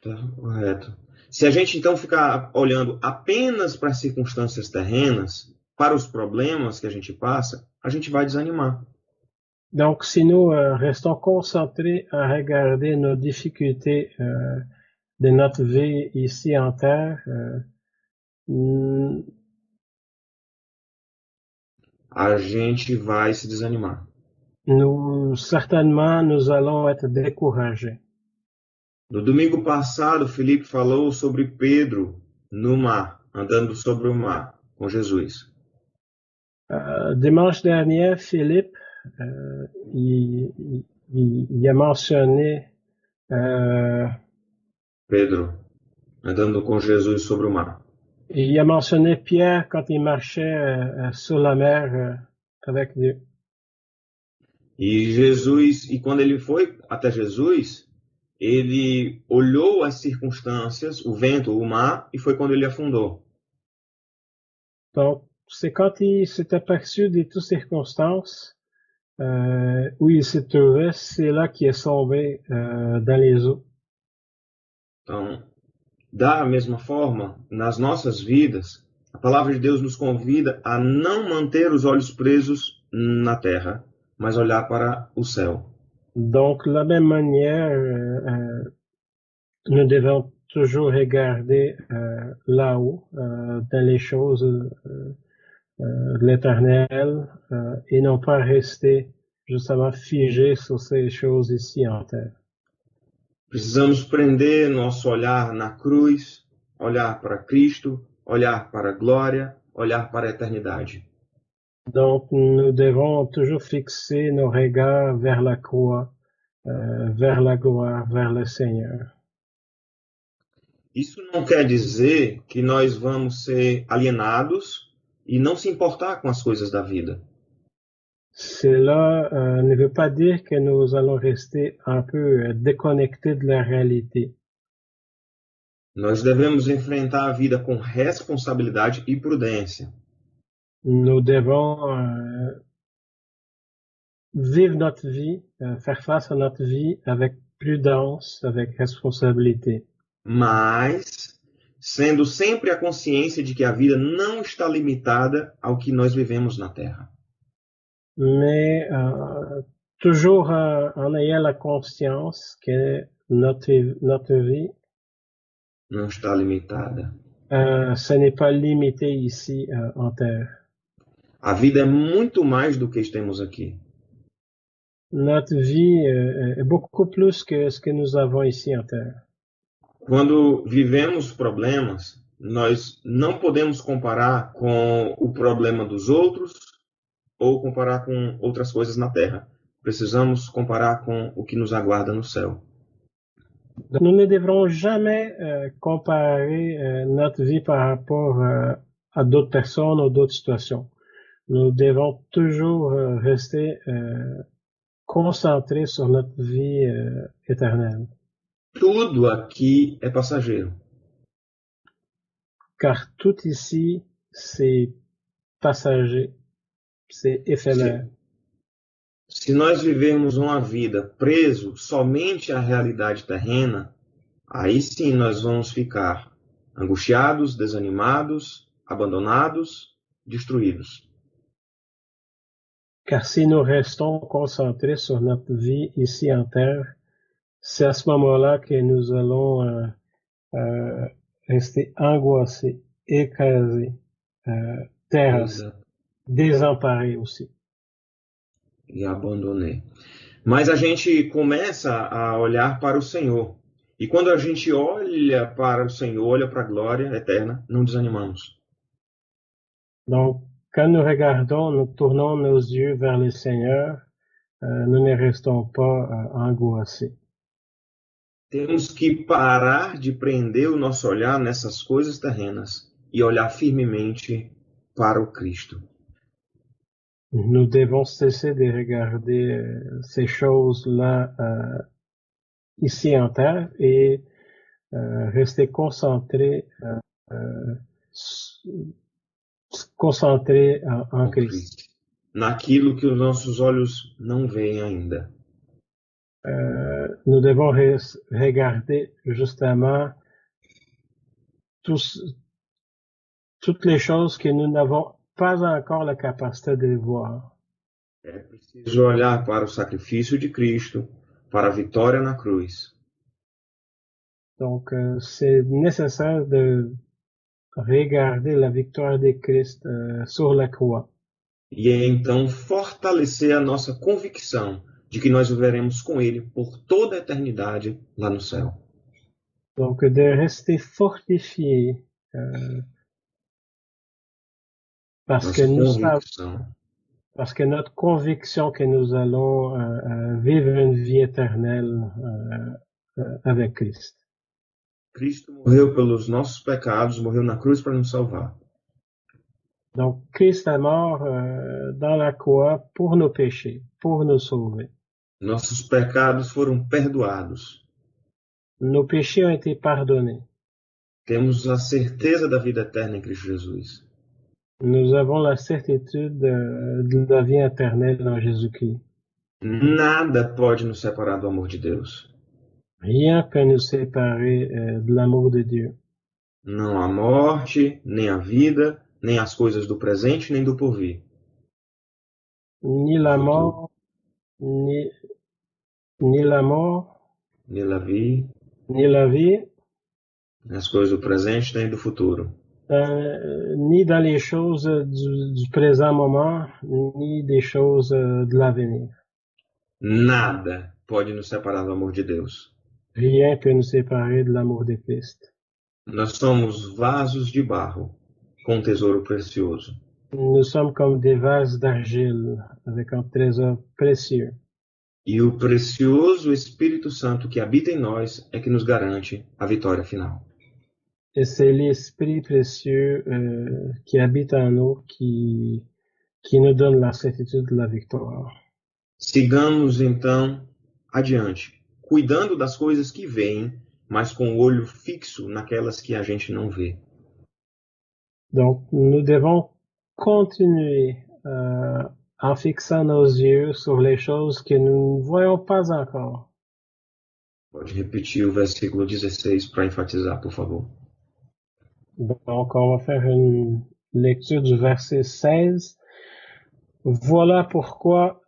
Tá, correto. Se a gente então ficar olhando apenas para as circunstâncias terrenas, para os problemas que a gente passa, a gente vai desanimar. Donc, si nous restons concentrés à regarder nos difficultés de notre vie ici en terre, a gente vai se desanimar. Certainement, nous allons être découragés. No domingo passado, Felipe falou sobre Pedro no mar, andando sobre o mar, com Jesus. Dimanche dernier, Philippe, il a mentionné Pedro, andando com Jesus sobre o mar. Il a mentionné Pierre quand il marchait sur la mer avec Dieu. E quando ele foi até Jesus, ele olhou as circunstâncias, o vento, o mar, e foi quando ele afundou. Donc, c'est quand il s'est aperçu de toutes circonstances où il se trouvait, c'est là qu'il est tombé dans les eaux. Então, da mesma forma, nas nossas vidas, a palavra de Deus nos convida a não manter os olhos presos na terra, mas olhar para o céu. Donc, de la même manière, nous devons toujours regarder là-haut, dans les choses de l'éternel, et non pas rester justement figé sur ces choses ici en terre. Precisamos prender nosso olhar na cruz, olhar para Cristo, olhar para a glória, olhar para a eternidade. Donc, nous devons toujours fixer nos regards vers la croix, vers la gloire, vers le Seigneur. Isso não quer dizer que nós vamos ser alienados e não se importar com as coisas da vida. Cela ne veut pas dire que nous allons rester un peu déconnectés de la réalité. Nós devemos enfrentar a vida com responsabilidade e prudência. Nous devons vivre notre vie, faire face à notre vie avec prudence, avec responsabilité. Mas sendo sempre a consciência de que a vida não está limitada ao que nós vivemos na Terra. Mais toujours en ayant la conscience que notre vie não está limitada. Ce n'est pas limité ici en terre. A vida é muito mais do que temos aqui. Notre vie est beaucoup plus que ce que nous avons ici en terre. Quando vivemos problemas, nós não podemos comparar com o problema dos outros ou comparar com outras coisas na terra. Precisamos comparar com o que nos aguarda no céu. Donc, nous ne devrons jamais comparer notre vie par rapport à d'autres personnes ou d'autres situations. Nous devons toujours rester concentrés sur notre vie éternelle. Tudo aqui é passageiro. Car tout ici, c'est passager, c'est éphémère. Se nós vivermos uma vida preso somente à realidade terrena, aí sim nós vamos ficar angustiados, desanimados, abandonados, destruídos. Car si nous restons concentrés sur notre vie ici en terre, c'est à ce moment-là que nous allons rester angoissés, écrasés, terrassés, désemparés aussi. E abandonei. Mas a gente começa a olhar para o Senhor. E quando a gente olha para o Senhor, olha para a glória eterna, não desanimamos. Donc, quand nous regardons, nous tournons nos yeux vers le Seigneur, nous ne restons pas angoissés. Temos que parar de prender o nosso olhar nessas coisas terrenas e olhar firmemente para o Cristo. Nous devons cesser de regarder ces choses-là ici en terre et rester concentrés en Cristo. Naquilo que os nossos olhos não veem ainda. Nous devons regarder justement toutes les choses que nous n'avons pas encore la capacité de voir. É preciso olhar para o sacrifício de Cristo, para a vitória na cruz. Donc, c'est nécessaire de regarder la victoire de Christ sur la croix. E então fortalecer a nossa convicção de que nós viveremos com Ele por toda a eternidade lá no céu. Donc, de rester fortifié parce que notre conviction que nous allons vivre une vie éternelle avec Christ. Cristo morreu pelos nossos pecados, morreu na cruz para nos salvar. Donc, Christ est mort dans la croix pour nos péchés, pour nous sauver. Nossos pecados foram perdoados. Nos péchés ont été pardonnés. Temos a certeza da vida eterna em Cristo Jesus. Nous avons la certitude de la vie éternelle en Jésus-Christ. Nada pode nos separar do amor de Deus. Rien peut nous séparer de l'amour de Dieu. Não a morte, nem a vida, nem as coisas do presente, nem do porvir. Ni la mort, ni la mort, Ni la vie, ni la vie, nem as coisas do presente, nem do futuro. ni dans les choses du présent moment, ni des choses de l'avenir. Nada pode nos separar do amor de Deus. Rien peut nous séparer de l'amour de Christ. Nós somos vasos de barro com um tesouro precioso. Nous sommes comme des vases d'argile avec un trésor précieux. E o precioso Espírito Santo que habita em nós é que nos garante a vitória final. Et c'est l'Esprit précieux qui habite en nous qui nous donne la certitude de la victoire. Sigamos então adiante, cuidando das coisas que vêm, mas com o olho fixo naquelas que a gente não vê. Donc, nous devons continuer en fixant nos yeux sur les choses que nous ne voyons pas encore. Pode repetir o versículo 16 para enfatizar, por favor. Donc, on va faire une lecture du verset 16. Voilà pourquoi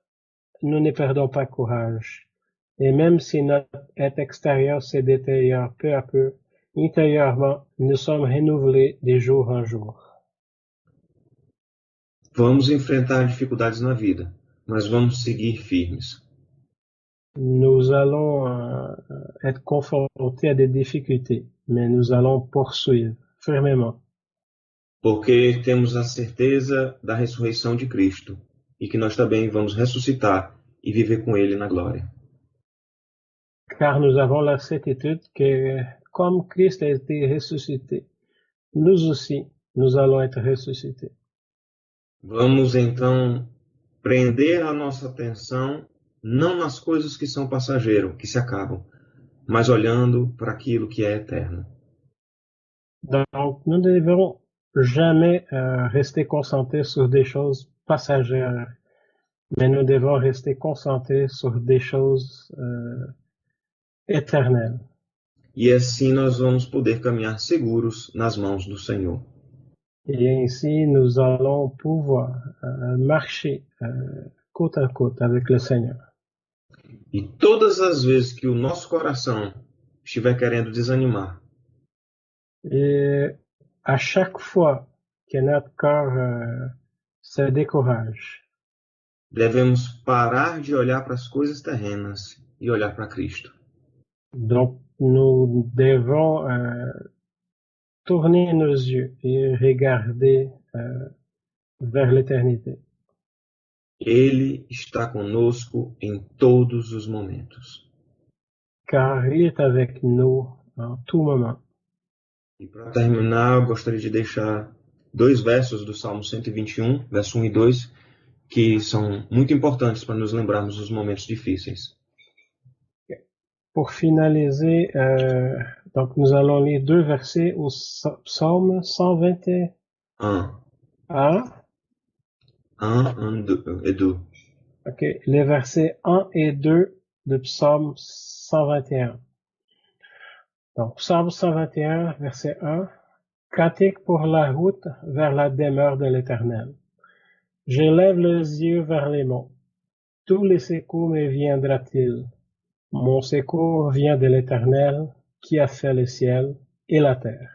nous ne perdons pas courage. Et même si notre être extérieur se détériore peu à peu, intérieurement, nous sommes renouvelés de jour en jour. Vamos enfrentar dificuldades na vida, mas vamos seguir firmes. Nous allons être confrontés à des difficultés, mais nous allons poursuivre fermement. Porque temos a certeza da ressurreição de Cristo e que nós também vamos ressuscitar e viver com Ele na glória. Car nous avons la certitude que, comme Christ a été ressuscité, nous aussi, nous allons être ressuscités. Vamos então prender a nossa atenção não nas coisas que são passageiras, que se acabam, mas olhando para aquilo que é eterno. Donc, nous ne devons jamais rester concentrés sur des choses passagères, mais nous devons rester concentrés sur des choses éternelles. E assim nós vamos poder caminhar seguros nas mãos do Senhor. Et ainsi, nous allons pouvoir marcher côte à côte avec le Seigneur. E todas as vezes que o nosso coração estiver querendo desanimar, Et à chaque fois que notre cœur se décourage, devemos parar de olhar para as coisas terrenas e olhar para Cristo. donc nous devons tourner nos yeux et regarder vers l'éternité. Ele está conosco em todos os momentos. Car il est avec nous en tout moment. E para terminar, eu gostaria de deixar 2 versos do Salmo 121, verso 1 e 2, que são muito importantes para nos lembrarmos dos momentos difíceis. Pour finaliser, donc nous allons lire 2 versets au psaume 121. 1 et 2. Ok, les versets 1 et 2 de psaume 121. Donc, psaume 121, verset 1. Cantique pour la route vers la demeure de l'Éternel. J'élève les yeux vers les monts. Tous les secours me viendra-t-il? Mon secours vient de l'Éternel, qui a fait le ciel et la terre.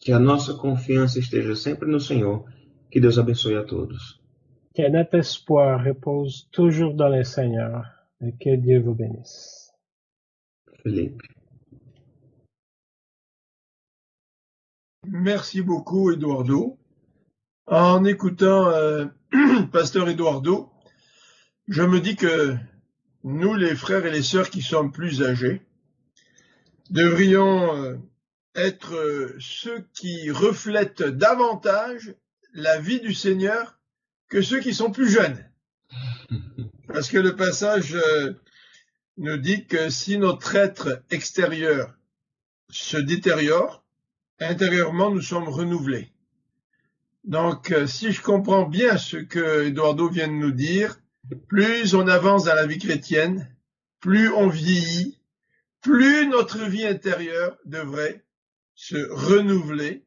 Que a nossa confiança esteja sempre no Senhor. Que Deus abençoe a todos. Que notre espoir repose toujours dans le Seigneur et que Dieu vous bénisse. Felipe. Merci beaucoup, Eduardo. En écoutant Pasteur Eduardo, je me dis que nous, les frères et les sœurs qui sommes plus âgés, devrions être ceux qui reflètent davantage la vie du Seigneur que ceux qui sont plus jeunes. Parce que le passage nous dit que si notre être extérieur se détériore, intérieurement nous sommes renouvelés. Donc, si je comprends bien ce que Eduardo vient de nous dire, plus on avance dans la vie chrétienne, plus on vieillit, plus notre vie intérieure devrait se renouveler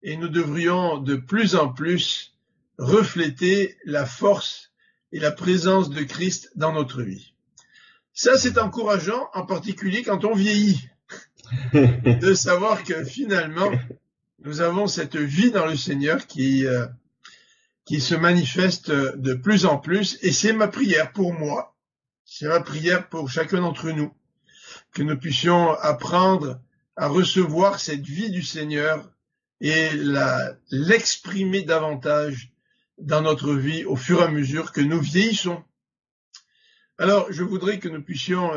et nous devrions de plus en plus refléter la force et la présence de Christ dans notre vie. Ça, c'est encourageant, en particulier quand on vieillit, de savoir que finalement, nous avons cette vie dans le Seigneur qui se manifeste de plus en plus, et c'est ma prière pour moi, c'est ma prière pour chacun d'entre nous, que nous puissions apprendre à recevoir cette vie du Seigneur et l'exprimer davantage dans notre vie au fur et à mesure que nous vieillissons. Alors, je voudrais que nous puissions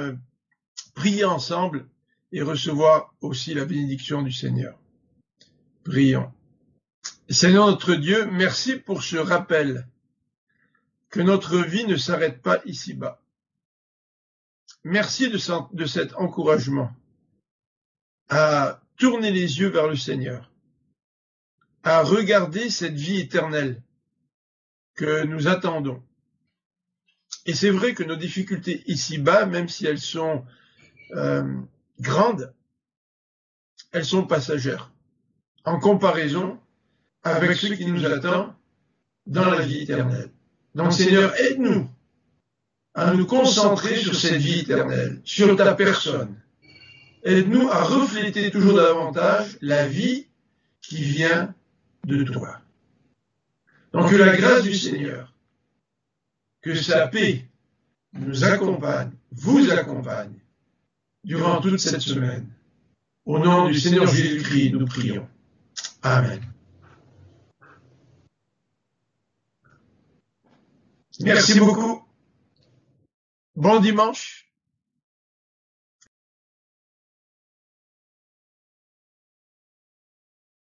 prier ensemble et recevoir aussi la bénédiction du Seigneur. Prions. Seigneur notre Dieu, merci pour ce rappel que notre vie ne s'arrête pas ici-bas. Merci de cet encouragement à tourner les yeux vers le Seigneur, à regarder cette vie éternelle que nous attendons. Et c'est vrai que nos difficultés ici-bas, même si elles sont grandes, elles sont passagères, en comparaison avec ce qui nous attend dans la vie éternelle. Donc Seigneur, aide-nous à nous concentrer sur cette vie éternelle, sur ta personne. Aide-nous à refléter toujours davantage la vie qui vient de toi. Donc que la grâce du Seigneur, que sa paix nous accompagne, vous accompagne, durant toute cette semaine. Au nom du Seigneur Jésus-Christ, nous prions. Amen. Merci beaucoup. Bon dimanche.